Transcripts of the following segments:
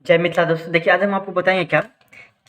जय मिथिला दोस्तों, देखिए आज हम आपको बताएंगे क्या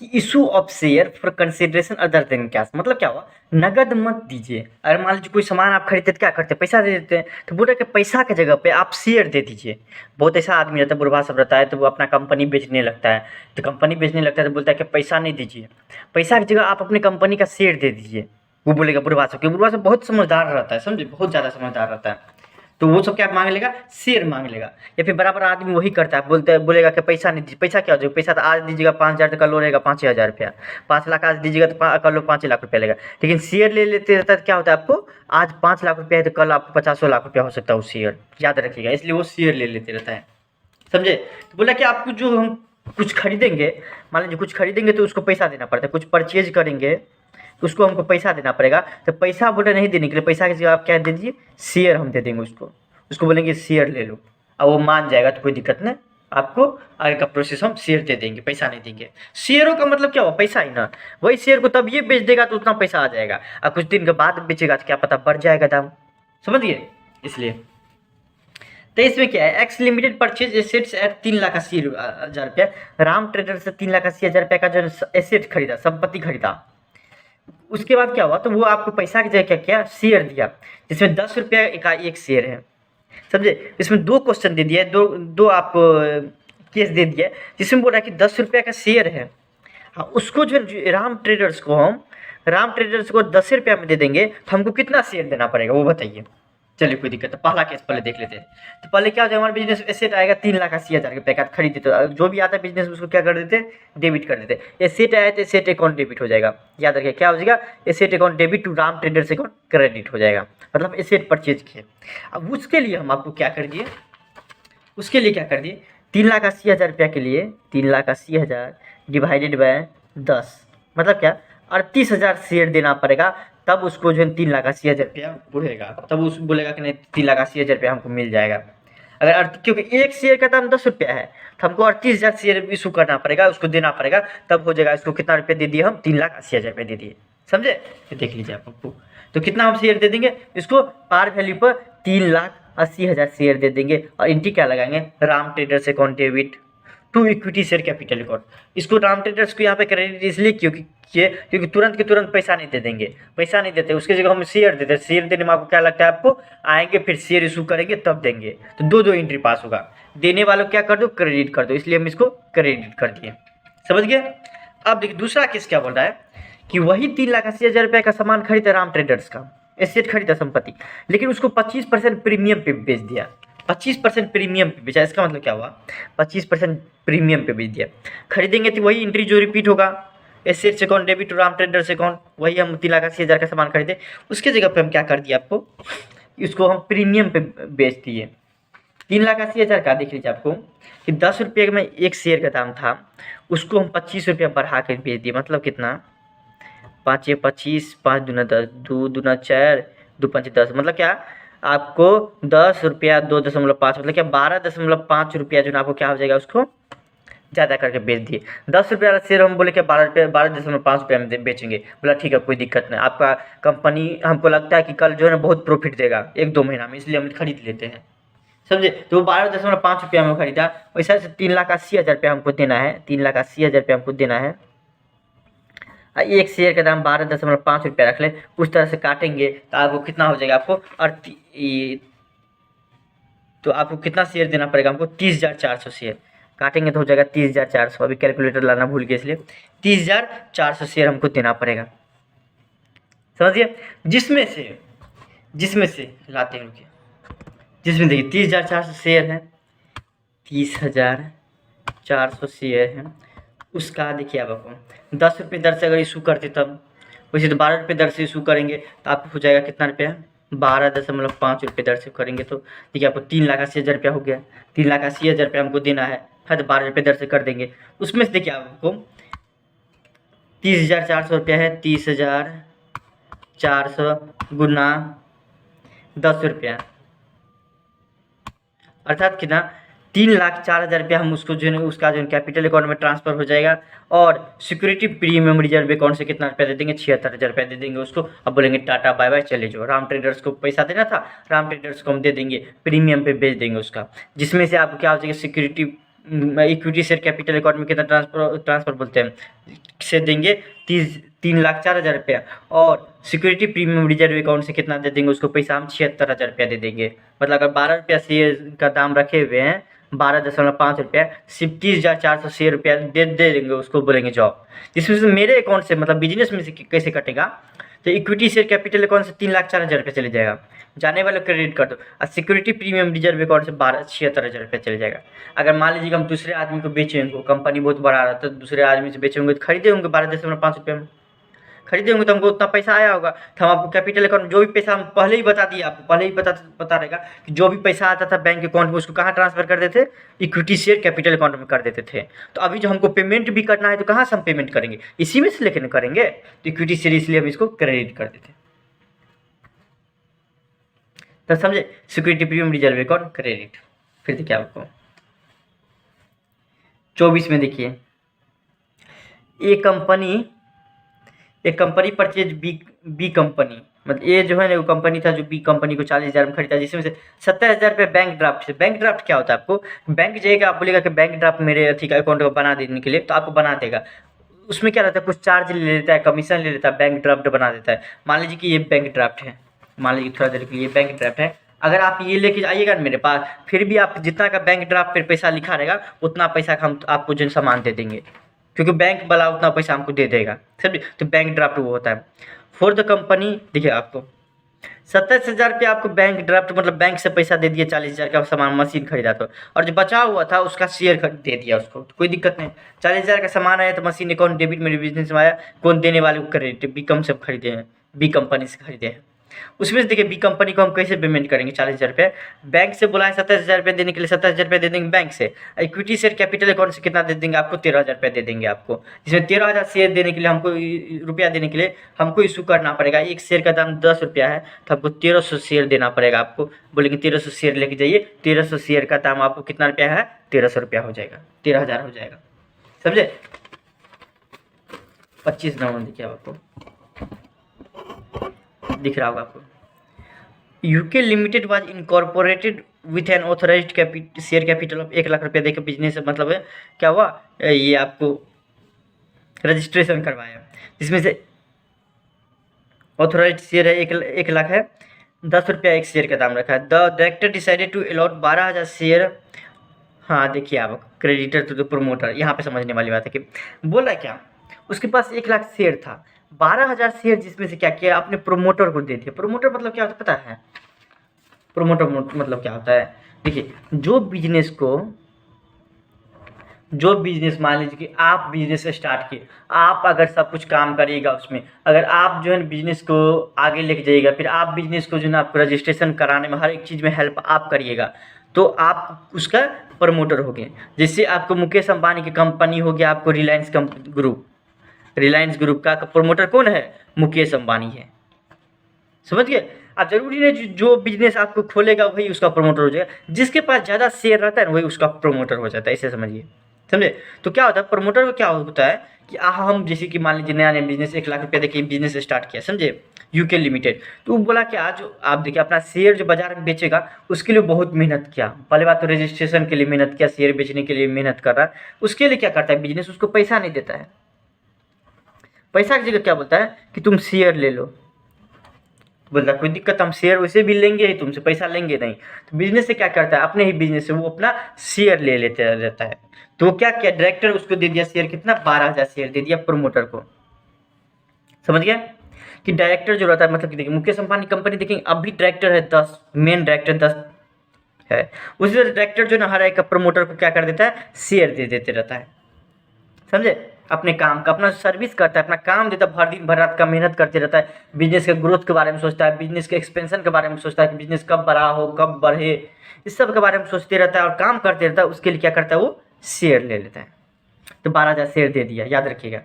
कि issue of share for consideration other than cash. मतलब क्या हुआ, नगद मत दीजिए। अगर मान लीजिए कोई सामान आप खरीदते तो क्या करते हैं, पैसा दे देते हैं। तो बोल रहे कि पैसा की जगह पे आप शेयर दे दीजिए। बहुत ऐसा आदमी रहता है, बुढ़वा सब रहता है, तो वो अपना कंपनी बेचने लगता है। तो कंपनी बेचने लगता है तो बोलता है कि पैसा नहीं दीजिए, पैसा की जगह आप अपनी कंपनी का शेयर दे दीजिए। वो बोलेगा बुढ़वा सब, क्योंकि बुढ़वा सब बहुत समझदार रहता है, समझे, बहुत ज़्यादा समझदार रहता है। तो वो सब क्या मांग लेगा, शेयर मांग लेगा। या फिर बराबर आदमी वही करता है, बोलते है बोलेगा कि पैसा नहीं दीजिए। पैसा क्या हो जाएगा, पैसा तो आज दीजिएगा 5,000 तो कल हो रहेगा 5,000 रुपया। 5 लाख आज दीजिएगा तो कल 5 लाख रुपया लेगा। लेकिन शेयर ले लेते रहता है तो क्या होता है, आपको आज 5 लाख रुपया है तो कल आपको 50 लाख रुपया हो सकता है। वो शेयर याद रखिएगा, इसलिए वो शेयर ले लेते रहता है, समझे। तो बोला कि आपको जो हम कुछ खरीदेंगे, मान लीजिए कुछ खरीदेंगे तो उसको पैसा देना पड़ता है। कुछ परचेज करेंगे तो उसको हमको पैसा देना पड़ेगा। तो पैसा बोले नहीं देने के लिए, पैसा की जगह आप क्या दे दीजिए, शेयर हम दे देंगे उसको। उसको बोलेंगे शेयर ले लो, अब वो मान जाएगा तो कोई दिक्कत नहीं। आपको आगे का प्रोसेस हम शेयर दे देंगे, पैसा नहीं देंगे। शेयरों का मतलब क्या हुआ, पैसा ही ना। वही शेयर को तब ये बेच देगा तो उतना पैसा आ जाएगा, और कुछ दिन के बाद बेचेगा तो क्या पता बढ़ जाएगा दाम, समझिए। इसलिए तो इसमें क्या है, X limited purchase assets at 3,80,000 रुपया। राम ट्रेडर से 3,80,000 रुपया का जो एसेट खरीदा, संपत्ति खरीदा। उसके बाद क्या हुआ, तो वो आपको पैसा की जगह क्या किया, शेयर दिया, जिसमें 10 रुपया का एक शेयर है, समझे। इसमें दो क्वेश्चन दे दिया, दो दो आप केस दे दिया, जिसमें बोल रहा है कि 10 रुपया का शेयर है। हाँ, उसको जो राम ट्रेडर्स को 10 रुपया में दे देंगे तो हमको कितना शेयर देना पड़ेगा वो बताइए। चलिए कोई दिक्कत, तो पहला केस पहले देख लेते हैं। तो पहले क्या हो जाएगा, हमारा बिजनेस एसेट आएगा 3,80,000 रुपये का, खरीदे तो जो भी आता है बिजनेस उसको क्या कर देते, डेबिट कर देते। एसेट आया तो एसेट अकाउंट डेबिट हो जाएगा। याद रखिए क्या हो जाएगा, asset account debit to Ram traders account credit हो जाएगा, मतलब एसेट परचेज किए। अब उसके लिए हम आपको क्या कर दिए, उसके लिए क्या कर दिए, 3,80,000 रुपया के लिए 3,80,000 डिवाइडेड बाय 10, मतलब क्या 38,000 शेयर देना पड़ेगा। तब उसको जो है 3,80,000 रुपया बढ़ेगा, तब उस बोलेगा कि नहीं 3,80,000 रुपया हमको मिल जाएगा। अगर क्योंकि एक शेयर का दाम 10 रुपया है तो हमको 38,000 शेयर इशू करना पड़ेगा, उसको देना पड़ेगा, तब हो जाएगा। इसको कितना रुपया दे दिए हम, 3,80,000 रुपया दे दिए, समझे। तो देख लीजिए आप आपको, तो कितना हम शेयर दे देंगे इसको, पार वैल्यू पर 3,80,000 शेयर दे देंगे। और इंटी क्या लगाएंगे, Ram traders account debit to equity share capital account. इसको राम ट्रेडर्स को यहाँ पे क्रेडिट इसलिए क्योंकि तुरंत के तुरंत पैसा नहीं दे देंगे, पैसा नहीं देते, उसकी जगह हम शेयर देते हैं। शेयर देने में आपको क्या लगता है, आपको आएंगे फिर शेयर इशू करेंगे तब देंगे, तो दो दो एंट्री पास होगा। देने वालों क्या कर दो, क्रेडिट कर दो, इसलिए हम इसको क्रेडिट कर दिए, समझ गए। अब देखिए दूसरा केस क्या बोल रहा है कि वही 3,80,000 रुपये का सामान खरीदा राम ट्रेडर्स का, एसेट खरीदा संपत्ति, लेकिन उसको 25% प्रीमियम पे बेच दिया। 25% प्रीमियम पे बेचा, इसका मतलब क्या हुआ, 25% प्रीमियम पे बेच दिया। खरीदेंगे तो वही एंट्री जो रिपीट होगा, assets account debit to Ram traders account, वही हम 3,80,000 का सामान खरीदे, उसके जगह पे हम क्या कर दिया आपको, इसको हम प्रीमियम पे बेच दिए। 3,80,000 का देख लीजिए आपको कि 10 रुपये में एक शेयर का दाम था, उसको हम 25 रुपया बढ़ा के बेच दिए। मतलब कितना, 5×25, 5×2 = 10, 2×4, 2×5 = 10, मतलब क्या आपको 10 रुपया 2.5, मतलब क्या 12.5 रुपया जो आपको क्या हो जाएगा, उसको ज़्यादा करके बेच दिए। 10 रुपया वाला शेयर हम बोले क्या 12.5 रुपया में बेचेंगे, बोला ठीक है कोई दिक्कत नहीं। आपका कंपनी हमको लगता है कि कल जो है ना बहुत प्रॉफिट देगा 1-2 महीना में, इसलिए हम खरीद लेते हैं, समझे। तो 12.5 रुपया में खरीदा, वैसा 3,80,000 रुपया हमको देना है, 3,80,000 रुपया हमको देना है। एक शेयर का दाम 12.5 रुपया रख ले, उस तरह से काटेंगे तो आपको कितना हो जाएगा, आपको तो आपको कितना शेयर देना पड़ेगा हमको, 30,400 शेयर काटेंगे तो हो जाएगा 30,400। अभी कैलकुलेटर लाना भूल गए इसलिए 30,400 शेयर हमको देना पड़ेगा, समझिए। जिसमें से लाते हैं, रुकिए, जिसमें देखिए 30,400 शेयर है, 30,400 शेयर है, उसका देखिए आप आपको 10 रुपये दर से अगर इशू करते तब, वैसे तो 12 रुपये दर से इशू करेंगे तो आपको हो जाएगा कितना रुपया, 12.5 रुपये दर से करेंगे तो देखिए आपको 3,80,000 रुपया हो गया। 3,80,000 रुपया हमको देना है तो 12 रुपये दर से कर देंगे। उसमें से देखिए आपको 30,400 रुपया है, 30,400 गुना 10 रुपया, अर्थात कितना 3,04,000 रुपया हम उसको जो है उसका जो कैपिटल अकाउंट में ट्रांसफर हो जाएगा। और सिक्योरिटी प्रीमियम रिजर्व अकाउंट से कितना रुपया दे देंगे, 76,000 रुपया दे देंगे उसको। अब बोलेंगे टाटा बाय बाय चले जाओ, राम ट्रेडर्स को पैसा देना था, राम ट्रेडर्स को हम दे देंगे, प्रीमियम पे बेच देंगे उसका, जिसमें से आपको क्या हो जाएगा, security equity share capital account में कितना ट्रांसफ़र बोलते हैं से देंगे 3,04,000 रुपया, और सिक्योरिटी प्रीमियम रिजर्व अकाउंट से कितना दे देंगे उसको पैसा, हम 76,000 रुपया दे देंगे। मतलब अगर 12 रुपया शेयर का दाम रखे हुए हैं 12.5 रुपया, सिर्फ 30,400 शेयर रुपया दे देंगे उसको, बोलेंगे जॉब। जिसमें से मेरे अकाउंट से मतलब बिजनेस में से कैसे कटेगा, तो इक्विटी शेयर कैपिटल अकाउंट से 3,04,000 रुपया चले जाएगा, जाने वाले क्रेडिट कर दो, और सिक्योरिटी प्रीमियम रिजर्व अकाउंट से 76,000 रुपया चले जाएगा। अगर मान लीजिए हम दूसरे आदमी को बेचेंगे, कंपनी बहुत बड़ा रहा तो दूसरे आदमी से बेचेंगे तो खरीदे होंगे 12.5 रुपये में, खरीदे होंगे तो हमको उतना पैसा आया होगा, तो हम आपको कैपिटल अकाउंट जो भी पैसा, हम पहले ही बता दिए आपको, पहले ही पता रहेगा कि जो भी पैसा आता था बैंक अकाउंट में उसको कहाँ ट्रांसफ़र कर देते, इक्विटी शेयर कैपिटल अकाउंट में कर देते थे। तो अभी जो हमको पेमेंट भी करना है तो कहाँ से हम पेमेंट करेंगे, इसी में से लेकर करेंगे, तो इक्विटी शेयर इसलिए हम इसको क्रेडिट कर देते हैं। तो समझे, security premium reserve account credit. फिर देखिए आपको 24 में देखिए, एक कंपनी परचेज बी कंपनी, मतलब ये जो है ना वो कंपनी था जो बी कंपनी को 40,000 में खरीदा, जिसमें से 27,000 रुपये बैंक ड्राफ्ट से। बैंक ड्राफ्ट क्या होता है, आपको बैंक जाएगा, आप बोलेगा कि बैंक ड्राफ्ट मेरे अथी का अकाउंट को बना देने के लिए, तो आपको बना देगा। उसमें क्या रहता है, कुछ चार्ज ले लेता है, कमीशन ले लेता है, बैंक ड्राफ्ट बना देता है। मान लीजिए कि ये बैंक ड्राफ्ट है, मान लीजिए थोड़ा देर के लिए बैंक ड्राफ्ट है, अगर आप ये लेके आइएगा मेरे पास, फिर भी आप जितना का बैंक ड्राफ्ट पर पैसा लिखा रहेगा उतना पैसा का हम आपको जो सामान दे देंगे, क्योंकि बैंक वाला उतना पैसा हमको दे देगा, समझे। तो बैंक ड्राफ्ट वो होता है फॉर द कंपनी। देखिए आपको 27,000 रुपया आपको बैंक ड्राफ्ट, मतलब बैंक से पैसा दे दिया, 40,000 का सामान मशीन खरीदा तो, और जो बचा हुआ था उसका शेयर दे दिया उसको, तो कोई दिक्कत नहीं। 40,000 का सामान आया तो मशीन अकाउंट डेबिट, मेरे बिजनेस में आया, कौन देने वाले को क्रेडिट, बी कम से खरीदे हैं, बी कंपनी से खरीदे हैं। उसमें से देखिए बी कंपनी को हम कैसे पेमेंट करेंगे, 40,000 रुपये बैंक से बोला है, 27,000 रुपये देने के लिए 27,000 रुपये दे देंगे बैंक से। इक्विटी शेयर कैपिटल अकाउंट से कितना दे देंगे आपको, 13,000 रुपये दे देंगे आपको, जिसमें 13,000 शेयर देने के लिए हमको रुपया देने के लिए हमको इशू करना पड़ेगा। एक शेयर का दाम 10 रुपया है, तो आपको 1300 शेयर देना पड़ेगा। आपको बोलेंगे 1300 शेयर लेके जाइए, 1300 शेयर का दाम आपको कितना रुपया है, 1300 रुपया हो जाएगा, 13,000 हो जाएगा, समझे। 25 नंबर देखिए आपको दिख रहा होगा आपको, UK limited was incorporated with an authorised share capital of 1 lakh रुपया देकर बिजनेस, मतलब है क्या हुआ, ये आपको रजिस्ट्रेशन करवाया, जिसमें से ऑथराइज्ड शेयर है 1 लाख है, 10 रुपया एक शेयर का दाम रखा है। The director decided to allot 12,000 share. हाँ देखिए आप, क्रेडिटर टू द प्रोमोटर, यहाँ पे समझने वाली बात है कि बोला क्या, उसके पास 1 लाख शेयर था, 12,000 शेयर जिसमें से क्या किया आपने, प्रोमोटर को दे दिया। प्रोमोटर मतलब क्या होता है पता है, प्रोमोटर मतलब क्या होता है, देखिए जो बिजनेस मान लीजिए कि आप बिजनेस स्टार्ट किए, आप अगर सब कुछ काम करिएगा उसमें, अगर आप जो है बिजनेस को आगे लेके जाइएगा, फिर आप बिजनेस को जो है आपको रजिस्ट्रेशन कराने में हर एक चीज़ में हेल्प आप करिएगा, तो आप उसका प्रमोटर हो गए। जैसे आपको मुकेश अंबानी की कंपनी हो गया, आपको रिलायंस ग्रुप का प्रमोटर कौन है, मुकेश अंबानी है, समझ गए। अब जरूरी नहीं जो बिजनेस आपको खोलेगा वही उसका प्रमोटर हो जाएगा, जिसके पास ज़्यादा शेयर रहता है ना वही उसका प्रमोटर हो जाता है, ऐसे समझिए, समझे। तो क्या होता है प्रमोटर को, क्या होता है कि हम जैसे कि मान लीजिए नया बिजनेस 1 लाख रुपया देखिए बिजनेस स्टार्ट किया, समझे, यूके लिमिटेड, तो वो बोला कि आज आप देखिए अपना शेयर जो बाजार में बेचेगा उसके लिए बहुत मेहनत किया, पहले बात तो रजिस्ट्रेशन के लिए मेहनत किया, शेयर बेचने के लिए मेहनत कर रहा है, उसके लिए क्या करता है बिजनेस, उसको पैसा नहीं देता है, पैसा की जगह क्या बोलता है कि तुम शेयर ले लो, बोलता कोई दिक्कत, हम शेयर वैसे भी लेंगे ही, तुमसे पैसा लेंगे नहीं। तो बिजनेस से क्या करता है, अपने ही बिजनेस से वो अपना शेयर ले लेते रहता है। तो क्या किया, डायरेक्टर उसको दे दिया शेयर, कितना 12,000 शेयर दे दिया प्रमोटर को, समझ गया। कि डायरेक्टर जो रहता है, मतलब कि देखिए मुकेश अंबानी कंपनी देखेंगे अभी डायरेक्टर है 10, मेन डायरेक्टर 10 है, उसी तरह डायरेक्टर जो ना हर एक प्रमोटर को क्या कर देता है, शेयर दे देते रहता है, समझे। अपने काम का, अपना सर्विस करता है, अपना काम देता है, भर दिन भर रात का मेहनत करते रहता है, बिजनेस के ग्रोथ के बारे में सोचता है, बिजनेस के एक्सपेंशन के बारे में सोचता है कि बिजनेस कब बड़ा हो, कब बढ़े, इस सब के बारे में सोचते रहता है और काम करते रहता है। उसके लिए क्या करता है, वो शेयर ले लेता है। तो 12,000 शेयर दे दिया, याद रखिएगा,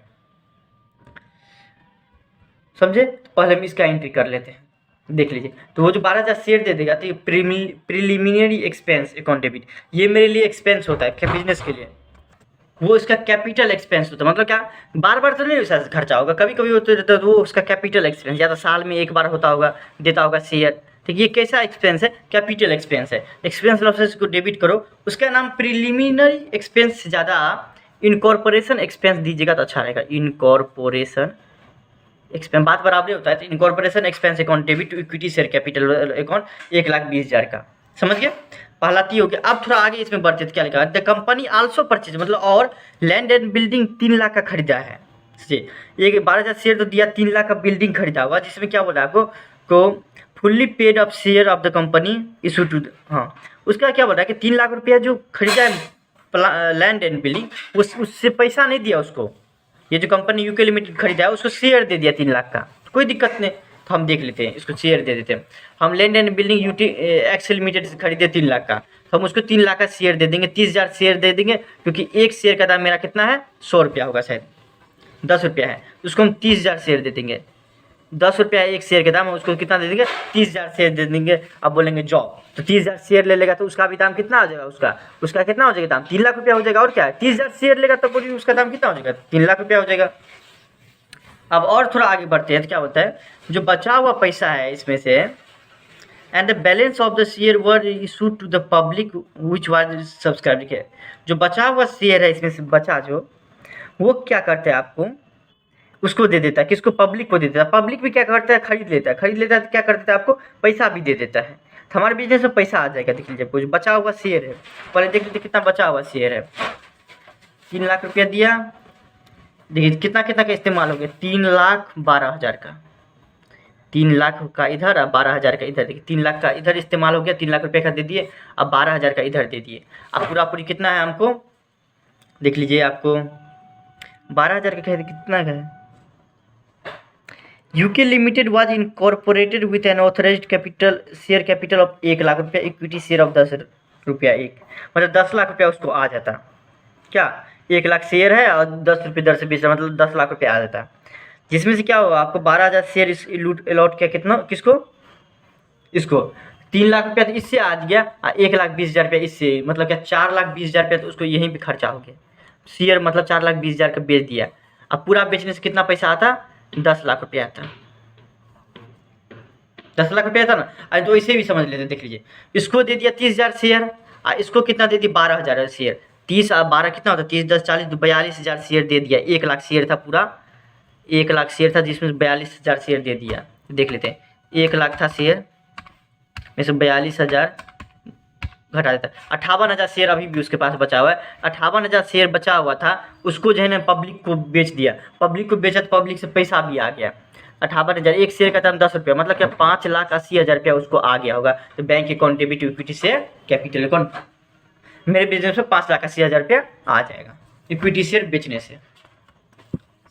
समझे। पहले हम इसका एंट्री कर लेते हैं, देख लीजिए। तो वो जो 12,000 शेयर दे देगा, तो ये प्रीलिमिनरी एक्सपेंस अकाउंट डेबिट, ये मेरे लिए एक्सपेंस होता है क्या बिजनेस के लिए, वो इसका कैपिटल एक्सपेंस होता है। मतलब क्या, बार बार तो नहीं वैसा खर्चा होगा, कभी कभी होता रहता है, तो वो उसका कैपिटल एक्सपेंस, या तो साल में एक बार होता होगा, देता होगा शेयर, ठीक, ये कैसा एक्सपेंस है? कैपिटल एक्सपेंस है। एक्सपेंस लॉसेस को डेबिट करो, उसका नाम प्रिलिमिनरी एक्सपेंस से ज़्यादा इनकॉर्पोरेशन एक्सपेंस दीजिएगा तो अच्छा रहेगा। इनकॉर्पोरेशन एक्सपेंस बात बराबर होता है, तो incorporation expense account debit to equity share capital account 1,20,000 का, समझ गए? पहला ती हो गया। अब थोड़ा आगे इसमें बढ़ते तो क्या लिखा है? द कंपनी आल्सो परचेज, मतलब और लैंड एंड बिल्डिंग 3 लाख का खरीदा है से एक 12,000 शेयर तो दिया, 3 लाख का बिल्डिंग खरीदा हुआ, जिसमें क्या बोला आपको को fully paid of share of the company issue to, हाँ उसका क्या बोल रहा है कि 3 लाख रुपया जो खरीदा है लैंड एंड बिल्डिंग, उससे पैसा नहीं दिया उसको। ये जो कंपनी यूके लिमिटेड खरीदा है उसको शेयर दे दिया 3 लाख का, कोई दिक्कत नहीं। तो हम देख लेते हैं, इसको शेयर दे देते हैं। हम land and building UT x limited से खरीदे 3 लाख का, तो हम उसको 3 लाख का शेयर दे देंगे, 30,000 शेयर दे देंगे, क्योंकि एक शेयर का दाम मेरा कितना है? 100 रुपया होगा, शायद 10 रुपया है, उसको हम 30,000 शेयर दे देंगे। 10 रुपया एक शेयर के दाम, उसको कितना दे देंगे? 30,000 शेयर दे देंगे। अब बोलेंगे जॉब, तो 30,000 शेयर ले लेगा तो उसका भी दाम कितना हो जाएगा? उसका कितना हो जाएगा दाम? 3 लाख रुपया हो जाएगा। और क्या है, 30,000 शेयर लेगा तो बोलिए उसका दाम कितना हो जाएगा? 3 लाख रुपया हो जाएगा। अब और थोड़ा आगे बढ़ते हैं तो क्या होता है, जो बचा हुआ पैसा है इसमें से, and the balance of the share were issue to the public which was subscribe है। जो बचा हुआ शेयर है इसमें से बचा जो, वो क्या करते हैं आपको उसको दे देता है, किसको? पब्लिक को दे देता है। पब्लिक भी क्या करता है? खरीद लेता है तो क्या कर देता है? आपको पैसा भी दे देता है। तो हमारे बिजनेस में पैसा आ जाएगा। देख लीजिए, कुछ बचा हुआ शेयर है, पहले देख लीजिए कितना बचा हुआ शेयर है। 3 लाख रुपया दिया, देखिए कितना कितना का इस्तेमाल हो गया? 3,12,000 का, 3 लाख का इधर और 12,000 का इधर। देखिए 3 लाख का इधर इस्तेमाल हो गया, 3 लाख रुपये का दे दिए, अब 12,000 का इधर दे दिए। अब पूरा पूरी कितना है हमको? देख लीजिए, आपको 12,000 का कितना का है? UK limited was incorporated with an authorised capital share capital of 1 lakh रुपया, इक्विटी शेयर ऑफ 10 रुपया एक, मतलब 10 लाख रुपया उसको आ जाता। क्या 1 लाख शेयर है और 10 रुपये दर से 20, मतलब 10 लाख रुपया आ जाता। जिसमें से क्या होगा, आपको 12,000 शेयर इस अलॉट किया, कितना? किसको? इसको 3 लाख रुपया तो इससे आ गया, 1,20,000 रुपया इससे, मतलब क्या 4,20,000 रुपया तो उसको यहीं पे खर्चा हो गया। शेयर मतलब 4,20,000 का बेच दिया। अब पूरा बेचने से कितना पैसा आता? 10 लाख रुपया आता। 10 लाख रुपया था ना। अरे तो इसे भी समझ लेते हैं, देख लीजिए, इसको दे दिया 30,000 शेयर और इसको कितना दे दिया? 12,000 शेयर। 30 और 12 कितना होता है? 30 10 40 42,000 शेयर दे दिया। 1 लाख शेयर था, पूरा 1 लाख शेयर था, जिसमें 42,000 शेयर दे दिया। देख लेते हैं, 1 लाख था शेयर में से 42,000 घटा देता है, 58,000 शेयर अभी भी उसके पास बचा हुआ है। 58,000 शेयर बचा हुआ था, उसको जो है ना पब्लिक को बेच दिया। पब्लिक को बेचा तो पब्लिक से पैसा भी आ गया। 58,000, एक शेयर का दाम 10 रुपया, मतलब क्या 5,80,000 रुपया उसको आ गया होगा। तो बैंक अकाउंट डेबिट इक्विटी से कैपिटल अकाउंट, मेरे बिजनेस में 5,80,000 रुपया आ जाएगा इक्विटी शेयर बेचने से,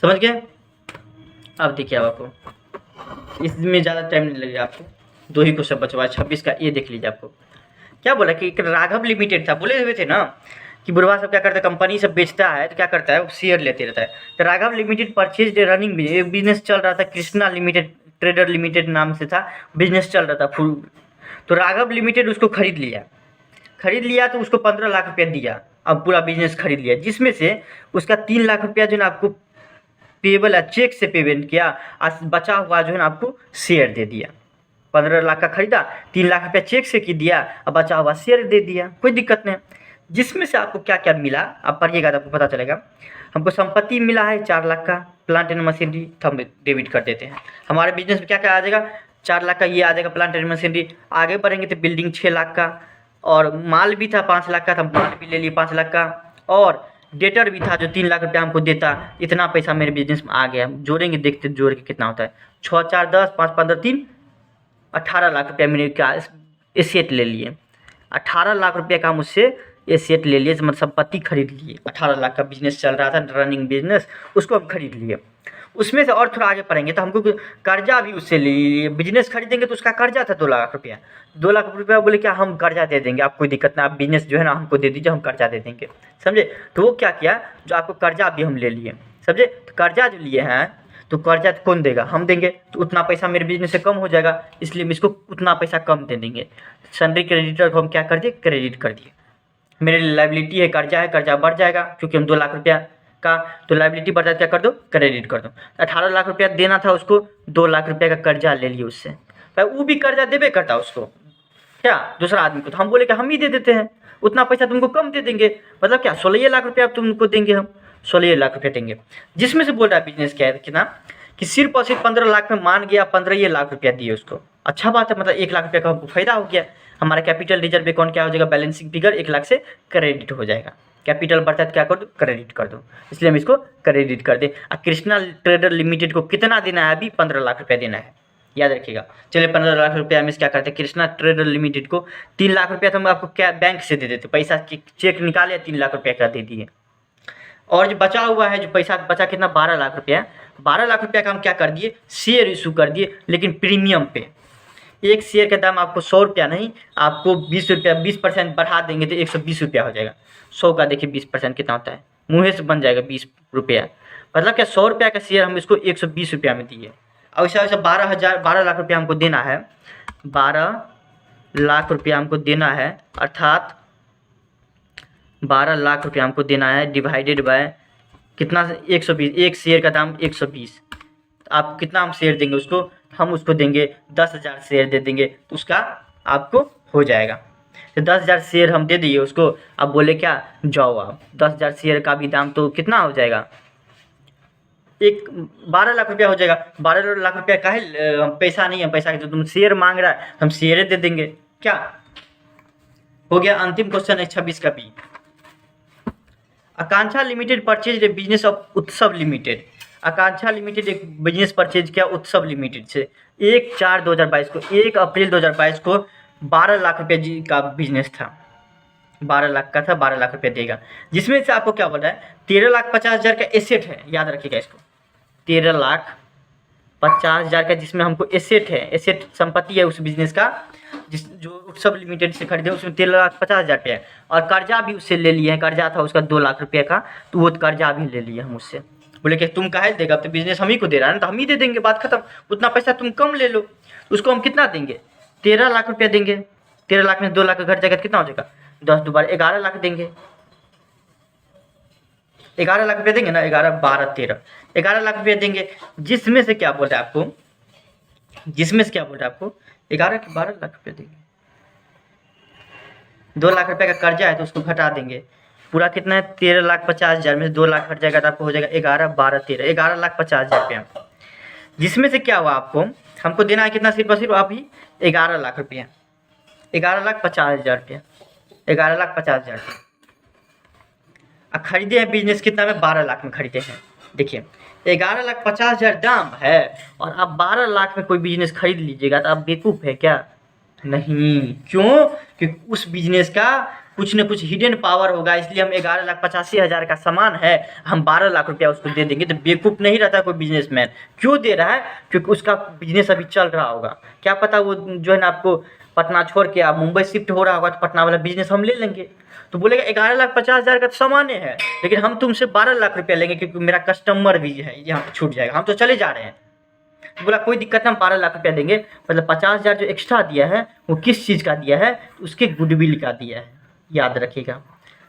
समझ गए? अब देखिए, अब आपको इसमें ज़्यादा टाइम नहीं लगेगा, आपको 2 ही क्वेश्चन बचा हुआ है। 26 का ये देख लीजिए। आपको क्या बोला कि एक राघव लिमिटेड था, बोले हुए थे ना कि बुढ़वा सब क्या करता है, कंपनी सब बेचता है तो क्या करता है, वो शेयर लेते रहता है। तो Raghav limited purchase running business चल रहा था, कृष्णा लिमिटेड ट्रेडर लिमिटेड नाम से था, बिजनेस चल रहा था फुल। तो राघव लिमिटेड उसको खरीद लिया तो उसको 15 लाख रुपया दिया। अब पूरा बिजनेस खरीद लिया, जिसमें से उसका 3 लाख रुपया जो है ना आपको पेबल है, चेक से पेमेंट किया, और बचा हुआ जो है ना आपको शेयर दे दिया। 15 लाख का खरीदा, 3 लाख रुपया चेक से की दिया, अब बचा हुआ शेयर दे दिया, कोई दिक्कत नहीं। जिसमें से आपको क्या क्या मिला आप पढ़िएगा तो आपको पता चलेगा। हमको संपत्ति मिला है 4 लाख का, प्लांट एंड मशीनरी हम डेबिट कर देते हैं। हमारे बिजनेस में क्या क्या आ जाएगा? 4 लाख का ये आ जाएगा प्लांट एंड मशीनरी। आगे बढ़ेंगे तो बिल्डिंग 6 लाख का, और माल भी था 5 लाख का, तो हम माल भी ले लिए 5 लाख का, और डेटर भी था जो 3 लाख रुपया हमको देता। इतना पैसा मेरे बिजनेस में आ गया। जोड़ेंगे, देखते जोड़ के कितना होता है। 6 4 10 5 15 3 18 लाख रुपया मैंने क्या एसेट ले लिए। 18 लाख रुपया का मुझसे एसेट ले लिए, मतलब संपत्ति खरीद लिए। 18 लाख का बिजनेस चल रहा था, रनिंग बिजनेस, उसको हम खरीद लिए। उसमें से और थोड़ा आगे पढ़ेंगे तो हमको कर्जा भी उससे ले लिए। बिजनेस खरीदेंगे तो उसका कर्जा था 2 लाख रुपया। 2 लाख रुपया बोले क्या हम कर्जा दे देंगे, आप कोई दिक्कत ना, आप बिजनेस जो है ना हमको दे दीजिए, हम कर्जा दे देंगे, समझे? तो वो क्या किया, जो आपको कर्जा भी हम ले लिए, समझे? तो कर्जा जो लिए हैं तो कर्जा कौन देगा? हम देंगे। तो उतना पैसा मेरे बिजनेस से कम हो जाएगा, इसलिए हम इसको उतना पैसा कम दे देंगे। सन्ड्री क्रेडिटर को हम क्या कर दिए? क्रेडिट कर दिए। मेरे लाइबिलिटी है, कर्जा है, कर्जा बढ़ जाएगा क्योंकि हम 2 लाख रुपया का, तो लाइबिलिटी बढ़ जाए क्या कर दो? क्रेडिट कर दो। 18 लाख रुपया देना था उसको, 2 लाख रुपया का कर्जा ले लिए उससे। भाई वो भी कर्जा देबे करता उसको, क्या दूसरा आदमी को, तो हम बोले कि हम ही दे देते हैं, उतना पैसा तुमको कम दे देंगे, मतलब क्या 16 लाख रुपया तुमको देंगे, हम 16 लाख रुपया देंगे। जिसमें से बोल रहा है बिजनेस क्या है कितना, कि सिर्फ और सिर्फ 15 लाख में मान गया, 15 लाख रुपया दिए उसको, अच्छा बात है, मतलब 1 लाख रुपया का हमको फायदा हो गया। हमारा कैपिटल रिजर्व अकाउंट क्या हो जाएगा, बैलेंसिंग फिगर 1 लाख से क्रेडिट हो जाएगा। कैपिटल बढ़ता है तो क्या कर दो, क्रेडिट कर दो, इसलिए हम इसको क्रेडिट कर दे। कृष्णा ट्रेडर लिमिटेड को कितना देना है, अभी 15 लाख रुपया देना है, याद रखिएगा। चलिए 15 लाख रुपया हम इस क्या करते हैं, कृष्णा ट्रेडर लिमिटेड को 3 लाख रुपया तो हम आपको क्या बैंक से दे देते, पैसा चेक निकाले 3 लाख रुपया का दे दिए। और जो बचा हुआ है, जो पैसा बचा कितना, 12 लाख रुपया, 12 लाख रुपया का हम क्या कर दिए, शेयर इशू कर दिए, लेकिन प्रीमियम पे। एक शेयर का दाम आपको 100 रुपया नहीं, आपको 20 रुपया, 20% बढ़ा देंगे तो 120 रुपया हो जाएगा। 100 का देखिए 20% कितना होता है, मुँहे से बन जाएगा 20 रुपया, मतलब क्या 100 रुपया का शेयर हम इसको 120 रुपया में दिए। अब ऐसा वैसा 12 लाख रुपया हमको देना है, 12 लाख रुपया हमको देना है, अर्थात 12 लाख रुपया हमको देना है, डिवाइडेड बाय कितना, 120, एक शेयर का दाम 120। आप कितना हम शेयर देंगे उसको, हम उसको देंगे 10,000 शेयर दे देंगे, तो उसका आपको हो जाएगा। तो 10,000 शेयर हम दे दिए उसको। अब बोले क्या, जाओ आप 10,000 शेयर का भी दाम तो कितना हो जाएगा, 12 लाख रुपया हो जाएगा। 12 लाख रुपया का है, पैसा नहीं है, पैसा तो तुम शेयर मांग रहा है, हम शेयर दे देंगे। क्या हो गया, अंतिम क्वेश्चन है 26 का B. Akanksha limited purchase a business of Utsav limited. Akanksha limited एक बिजनेस परचेज किया उत्सव लिमिटेड से 1/4/2022 को, 1 अप्रैल 2022 को 12 लाख रुपये जी का बिजनेस था, 12 लाख का था, 12 लाख रुपये देगा। जिसमें से आपको क्या बोल रहा है, 13,50,000 का एसेट है, याद रखिएगा इसको, 13,50,000 का जिसमें हमको एसेट है, एसेट संपत्ति है उस बिजनेस का, जो उत्सव लिमिटेड से खरीदे उसमें 13,50,000 रुपया है। और कर्जा भी उससे ले लिए हैं, कर्जा था उसका 2 लाख रुपये का, तो वो कर्जा भी ले लिए हम उससे। बोले कि तुम काहे देगा, अब तो बिजनेस हम ही को दे रहा है ना, तो हम ही दे देंगे, बात खत्म, उतना पैसा तुम कम ले लो। उसको हम कितना देंगे, 13 लाख रुपया देंगे, 13 लाख में 2 लाख का घर जाएगा, कितना हो जाएगा, 10 2 12 11 लाख देंगे, 11 लाख रुपये देंगे ना, 11 12 13 11 लाख रुपये देंगे। जिसमें से क्या बोल रहा है आपको, जिसमें से क्या बोल रहा है आपको, 11 के 12 लाख रुपये देंगे, 2 लाख रुपये का कर्जा है तो उसको घटा देंगे, पूरा कितना है 13,50,000 में से 2 लाख हट जाएगा तो आपको हो जाएगा 11 12 13 11,50,000 रुपया। जिसमें से क्या हुआ, आपको हमको देना है कितना, सिर्फ और सिर्फ अभी 11 लाख रुपया, 11,50,000 रुपया, 11,50,000 रुपया। अब खरीदे हैं बिजनेस कितना में, 12 लाख में खरीदे हैं। देखिए 11,50,000 दाम है और आप 12 लाख में कोई बिजनेस खरीद लीजिएगा, तो आप बेवकूफ़ है क्या, नहीं, क्यों, क्योंकि उस बिजनेस का कुछ न कुछ हिडन पावर होगा, इसलिए हम 11,85,000 का सामान है, हम 12 लाख रुपया उसको दे देंगे। तो बेवकूफ़ नहीं रहता कोई बिजनेसमैन, क्यों दे रहा है, क्योंकि उसका बिजनेस अभी चल रहा होगा, क्या पता वो जो है ना आपको पटना छोड़ के आप मुंबई शिफ्ट हो रहा होगा, तो पटना वाला बिजनेस हम ले लेंगे। तो बोलेगा 11,50,000 का तो सामान है, लेकिन हम तुमसे 12 लाख रुपया लेंगे, क्योंकि मेरा कस्टमर भी है, यहाँ पर छूट जाएगा, हम तो चले जा रहे हैं। तो बोला कोई दिक्कत नहीं, हम 12 लाख रुपया देंगे, मतलब 50,000 जो एक्स्ट्रा दिया है वो किस चीज़ का दिया है, उसके गुडविल का दिया है, याद रखिएगा।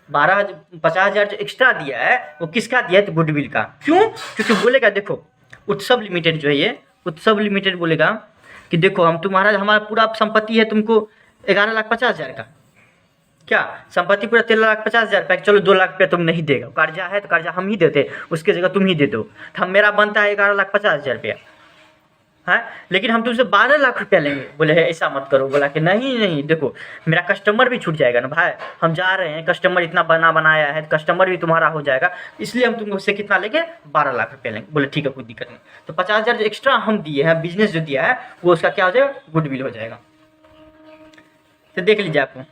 50,000 जो एक्स्ट्रा दिया है वो किसका दिया है, तो गुडविल का। क्यों, क्योंकि बोलेगा देखो उत्सव लिमिटेड जो है, ये उत्सव लिमिटेड बोलेगा कि देखो हम तुम्हारा, हमारा पूरा संपत्ति है तुमको 11,50,000 का, क्या संपत्ति पूरा 13,50,000 रुपया, चलो 2 लाख रुपया तुम नहीं देगा, कर्जा है तो कर्जा हम ही देते, उसके जगह तुम ही दे दो, तो हम मेरा बनता है 11,50,000 रुपया है, लेकिन हम तुमसे 12 लाख रुपया लेंगे। बोले है ऐसा मत करो, बोला कि नहीं नहीं, देखो मेरा कस्टमर भी छूट जाएगा ना भाई, हम जा रहे हैं, कस्टमर इतना बनाया है, कस्टमर भी तुम्हारा हो जाएगा, इसलिए हम तुमसे कितना लेंगे, 12 लाख रुपया लेंगे। बोले ठीक है कोई दिक्कत नहीं। तो 50,000 जो एक्स्ट्रा हम दिए हैं, बिजनेस जो दिया है वो उसका क्या हो जाएगा, गुडविल हो जाएगा। तो देख लीजिए आपको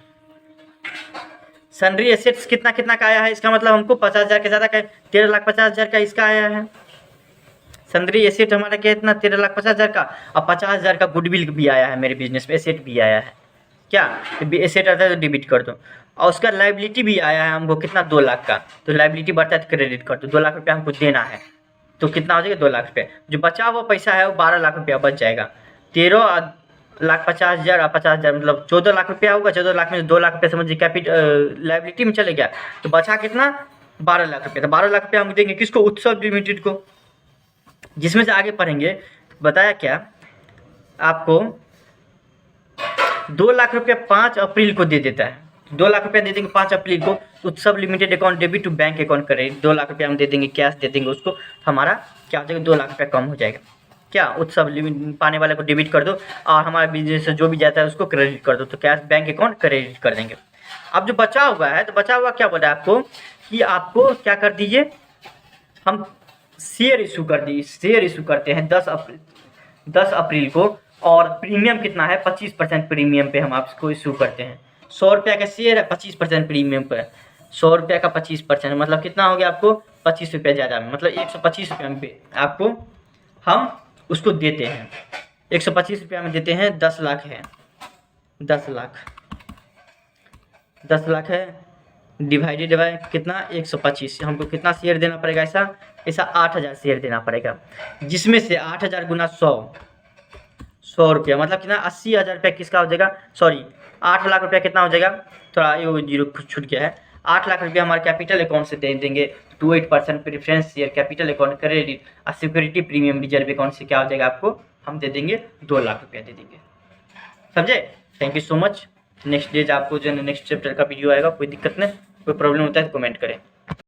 सन्ड्री एसेट्स कितना कितना का आया है, इसका मतलब हमको 50,000 के ज़्यादा का 13,50,000 का इसका आया है। सन्ड्री एसेट हमारा क्या इतना 13,50,000 का, और 50,000 का गुडविल भी आया है मेरे बिजनेस में, एसेट भी आया है, क्या एसेट आता है तो डेबिट कर दो। और उसका लाइबिलिटी भी आया है हमको कितना, 2 लाख का, तो लाइबिलिटी बढ़ता है तो क्रेडिट कर दो, 2 लाख रुपया हमको देना है, तो कितना हो जाएगा 2 लाख रुपये। जो बचा हुआ पैसा है वो 12 लाख रुपया बच जाएगा, 13,50,000 और 50,000 मतलब 14 लाख रुपया होगा। 14 लाख में 2 लाख रुपया समझिए कैपिटल लाइबिलिटी में चले गया, तो बचा कितना, 12 लाख रुपया। तो 12 लाख रुपया हम देंगे किसको, उत्सव लिमिटेड को। जिसमें से आगे पढ़ेंगे बताया क्या आपको 2 लाख रुपया 5 अप्रैल को दे देता है, 2 लाख रुपया दे देंगे 5 अप्रैल को, Utsav limited account debit to bank account करें, 2 लाख रुपया हम दे देंगे, कैश दे देंगे उसको, हमारा क्या हो जाएगा 2 लाख रुपया कम हो जाएगा। क्या उत्सव लिमिट पाने वाले को डेबिट कर दो और हमारा बिजनेस से जो भी जाता है उसको क्रेडिट कर दो, तो कैश बैंक अकाउंट क्रेडिट कर देंगे। अब जो बचा हुआ है, तो बचा हुआ क्या बोला आपको कि आपको क्या कर दीजिए, हम शेयर इशू कर दिए, शेयर इशू करते हैं 10 अप्रैल को, और प्रीमियम कितना है 25% प्रीमियम पे हम आपको इशू करते हैं। 100 रुपया का शेयर है, 25% प्रीमियम पे, 100 रुपया का 25% मतलब कितना हो गया आपको 25 रुपया ज़्यादा में, मतलब 125 रुपया पे आपको हम उसको देते हैं, 125 रुपया में देते हैं। 10 लाख है, 10 लाख है, डिवाइडेड बाय कितना 125, हमको कितना शेयर देना पड़ेगा, ऐसा 8000 शेयर देना पड़ेगा, जिसमें से 8000 गुना 100 रुपया मतलब कितना 80,000 रुपया किसका हो जाएगा, सॉरी 8 लाख रुपया कितना हो जाएगा, थोड़ा ये जीरो छूट गया है, 8 लाख रुपया हमारे कैपिटल अकाउंट से दे देंगे, 28% preference share capital account credit और सिक्योरिटी प्रीमियम रिजर्व अकाउंट से क्या हो जाएगा आपको हम दे देंगे 2 लाख रुपया दे देंगे। समझे? Thank you so much. Next days आपको जो नेक्स्ट चैप्टर का वीडियो आएगा, कोई दिक्कत नहीं, कोई प्रॉब्लम होता है तो कमेंट करें।